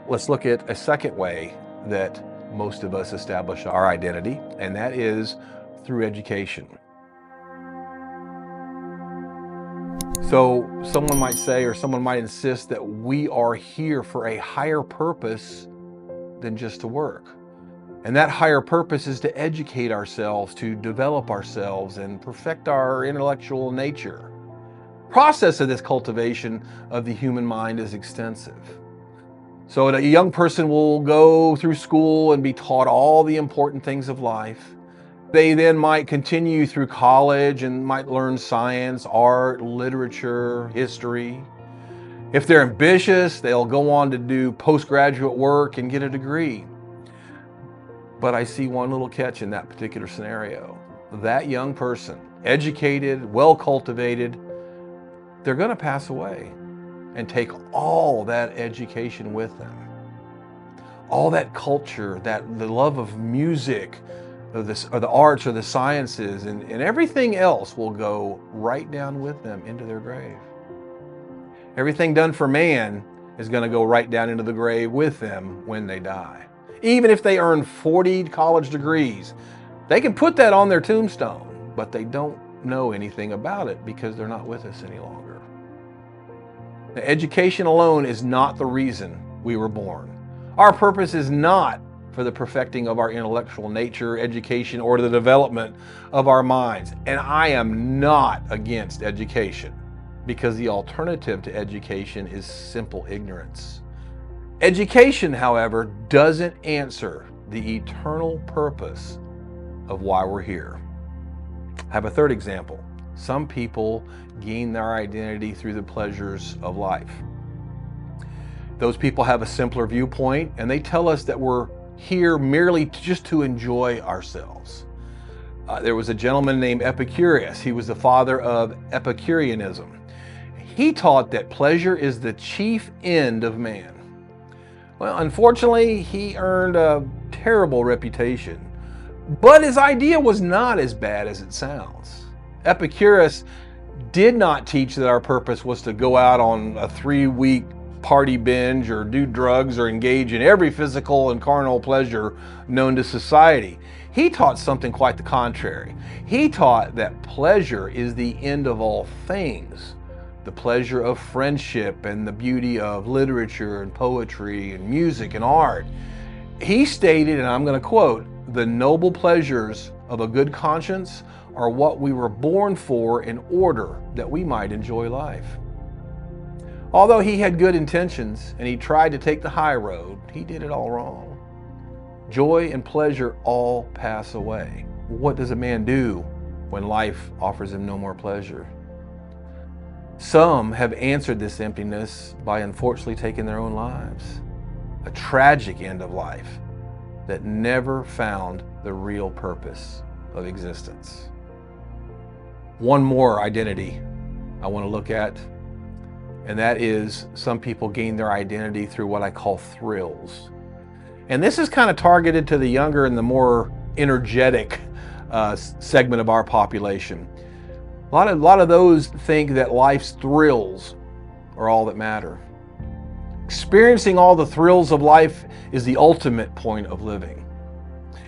Let's look at a second way that most of us establish our identity, and that is through education. So someone might say, or someone might insist, that we are here for a higher purpose than just to work. And that higher purpose is to educate ourselves, to develop ourselves, and perfect our intellectual nature. The process of this cultivation of the human mind is extensive. So a young person will go through school and be taught all the important things of life. They then might continue through college and might learn science, art, literature, history. If they're ambitious, they'll go on to do postgraduate work and get a degree. But I see one little catch in that particular scenario. That young person, educated, well cultivated, they're going to pass away and take all that education with them. All that culture, the love of music, or the arts or the sciences, and everything else will go right down with them into their grave. Everything done for man is going to go right down into the grave with them when they die. Even if they earn 40 college degrees, they can put that on their tombstone, but they don't know anything about it because they're not with us any longer. Now, education alone is not the reason we were born. Our purpose is not for the perfecting of our intellectual nature, education, or the development of our minds. And I am not against education, because the alternative to education is simple ignorance. Education, however, doesn't answer the eternal purpose of why we're here. I have a third example. Some people gain their identity through the pleasures of life. Those people have a simpler viewpoint, and they tell us that we're here merely just to enjoy ourselves. There was a gentleman named Epicurus. He was the father of Epicureanism. He taught that pleasure is the chief end of man. Well, unfortunately, he earned a terrible reputation, but his idea was not as bad as it sounds. Epicurus did not teach that our purpose was to go out on a 3-week party binge or do drugs or engage in every physical and carnal pleasure known to society. He taught something quite the contrary. He taught that pleasure is the end of all things. The pleasure of friendship and the beauty of literature and poetry and music and art. He stated, and I'm going to quote, "The noble pleasures of a good conscience are what we were born for in order that we might enjoy life." Although he had good intentions and he tried to take the high road, he did it all wrong. Joy and pleasure all pass away. What does a man do when life offers him no more pleasure? Some have answered this emptiness by unfortunately taking their own lives. A tragic end of life that never found the real purpose of existence. One more identity I want to look at, and that is some people gain their identity through what I call thrills. And this is kind of targeted to the younger and the more energetic segment of our population. A lot of those think that life's thrills are all that matter. Experiencing all the thrills of life is the ultimate point of living.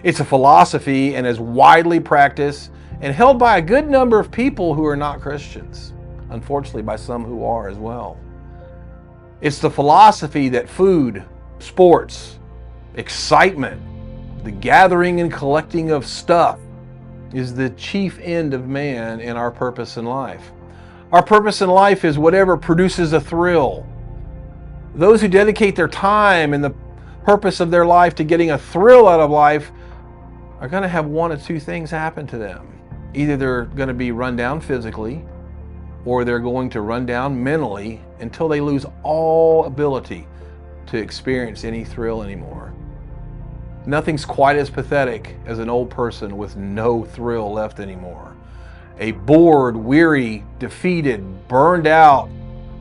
It's a philosophy and is widely practiced and held by a good number of people who are not Christians. Unfortunately, by some who are as well. It's the philosophy that food, sports, excitement, the gathering and collecting of stuff is the chief end of man and our purpose in life. Our purpose in life is whatever produces a thrill. Those who dedicate their time and the purpose of their life to getting a thrill out of life are going to have one of two things happen to them. Either they're going to be run down physically, or they're going to run down mentally until they lose all ability to experience any thrill anymore. Nothing's quite as pathetic as an old person with no thrill left anymore. A bored, weary, defeated, burned out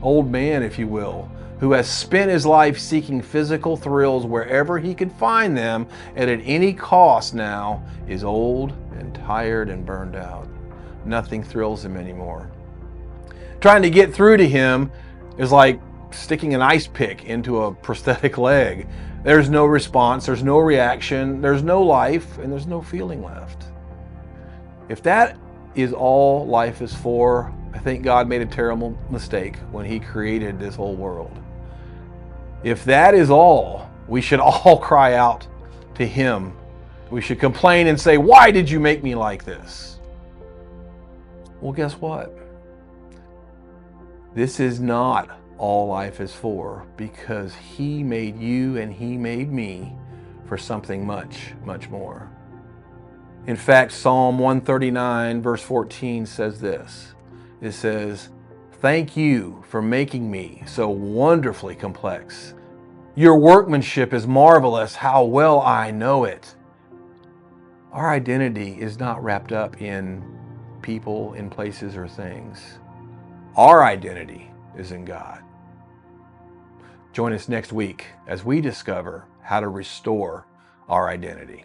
old man, if you will, who has spent his life seeking physical thrills wherever he could find them and at any cost now is old and tired and burned out. Nothing thrills him anymore. Trying to get through to him is like sticking an ice pick into a prosthetic leg. There's no response, there's no reaction, there's no life, and there's no feeling left. If that is all life is for, I think God made a terrible mistake when He created this whole world. If that is all, we should all cry out to Him. We should complain and say, "Why did you make me like this?" Well, guess what? This is not all life is for, because He made you and He made me for something much, much more. In fact, Psalm 139 verse 14 says this. It says, "Thank you for making me so wonderfully complex. Your workmanship is marvelous, how well I know it." Our identity is not wrapped up in people, in places, or things. Our identity is in God. Join us next week as we discover how to restore our identity.